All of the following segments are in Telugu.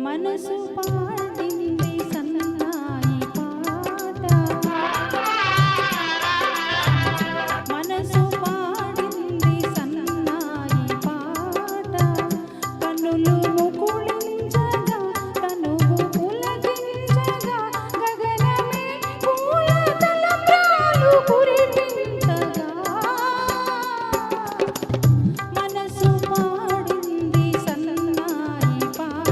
మనసు పాడింది సన్నాయి పాట, మనసు పాడింది సన్నాయి పాట, కన్నులు ముకుళించగా తనువు పులకించగా గగనమే పూల తలంబ్రాలు కురిపించగా, మనసు పాడింది సన్నాయి పాట.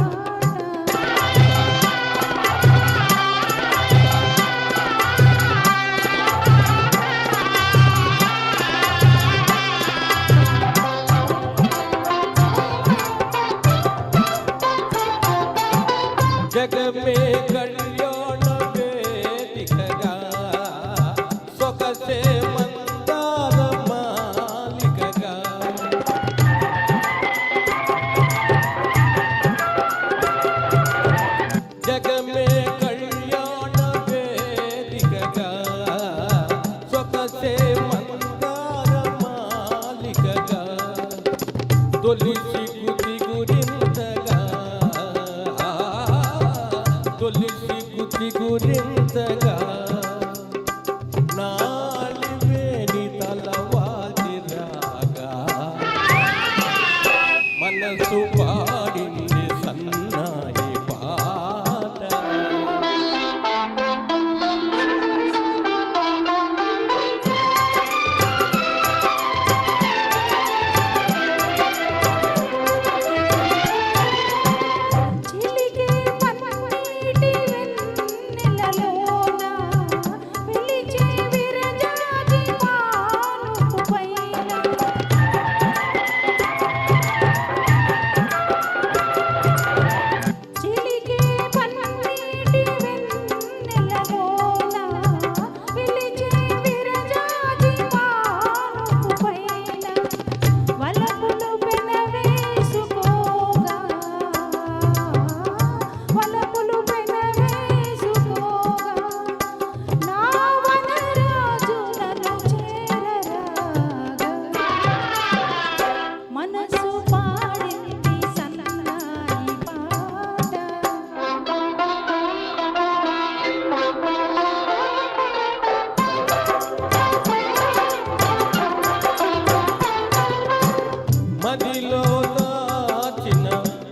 जग में कल्याण वेदिकगा सొగసే మందార మాలికగా जग में कल्याण वेदिकगा सొగసే మందార మాలికగా తొలిసి గుది గురింతగా తొలిసి గుది గురింతగా నాలివేని తలవాది రాగా మనసు పాడింది సన్నాయి పాట. చిలికే పన్నీటి వెన్నెలలోన పిలిచే విరజాజి పానుపు పైన, చిలికే పన్నీటి వెన్నెలలోన పిలిచే విరజాజి పానుపు పైన, వలపులు పెనవేసుకోగా వలపులు పెనవేసుకోగా నా వనరాజు నన్ను చేరరాగా, మనసు పాడింది సన్నాయి పాట. మదిలో దాచిన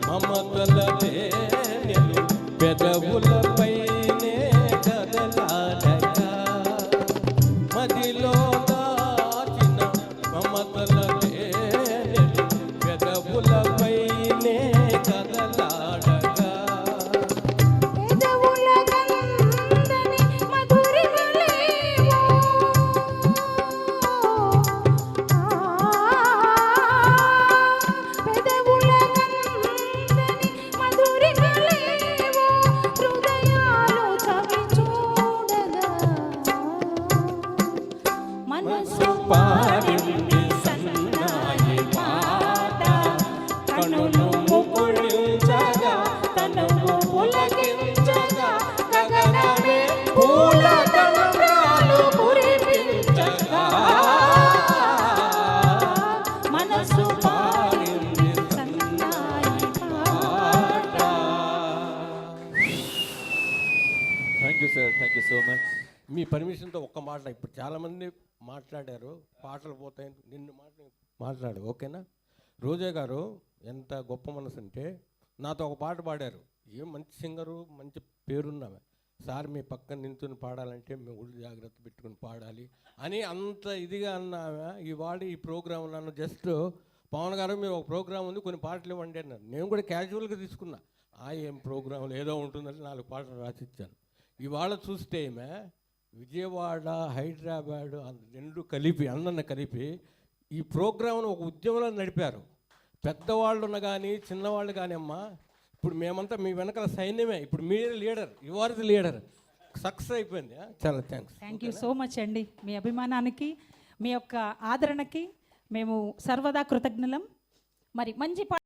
మమతల తేనెలు పెదవులపైనే కదలాడగా, మదిలో దాచిన మమతల తేనెలు పెదవులపైనే కదలాడగా, పెదవుల గంధని మధురిమలేవో, పెదవుల గంధని మధురిమలేవో, హృదయాలు చవి చూడగా, మనసు పాడింది సన్నాయి పాట, కనులు ముకుళించగా తనువు పులకించగా గగనమే పూల తలంబ్రాలు కురిపించగా, మనసు పాడింది సన్నాయి పాట. Thank you sir, thank you so much. మీ పర్మిషన్తో ఒక్క మాట, ఇప్పుడు చాలామంది మాట్లాడారు, పాటలు పోతాయి, నిన్ను మాట్లాడు ఓకేనా. రోజా గారు ఎంత గొప్ప మనసు అంటే నాతో ఒక పాట పాడారు, ఏం మంచి సింగరు, మంచి పేరున్నామే సార్, మీ పక్కన నించుని పాడాలంటే మేము ఒళ్ళు జాగ్రత్త పెట్టుకుని పాడాలి అని అంత ఇదిగా అన్నామే. ఇవాళ ఈ ప్రోగ్రాం నన్ను జస్ట్ పవన్ గారు మీరు ఒక ప్రోగ్రాం ఉంది కొన్ని పాటలు ఇవ్వండి అన్నారు. నేను కూడా క్యాజువల్గా తీసుకున్నా, ఏం ప్రోగ్రాంలు ఏదో ఉంటుందని 4 పాటలు రాసిచ్చాను. ఇవాళ చూస్తే విజయవాడ హైదరాబాద్ రెండు కలిపి అన్నన్న కలిపి ఈ ప్రోగ్రాంను ఒక ఉద్యమంలో నడిపారు. పెద్దవాళ్ళు కానీ చిన్నవాళ్ళు కానీ అమ్మా, ఇప్పుడు మేమంతా మీ వెనకాల సైన్యమే, ఇప్పుడు మీరు leader, you are the leader, success అయిపోయింది. చాలా thanks. Thank you so much అండి, మీ అభిమానానికి మీ యొక్క ఆదరణకి మేము సర్వదా కృతజ్ఞులం. మరి మంచి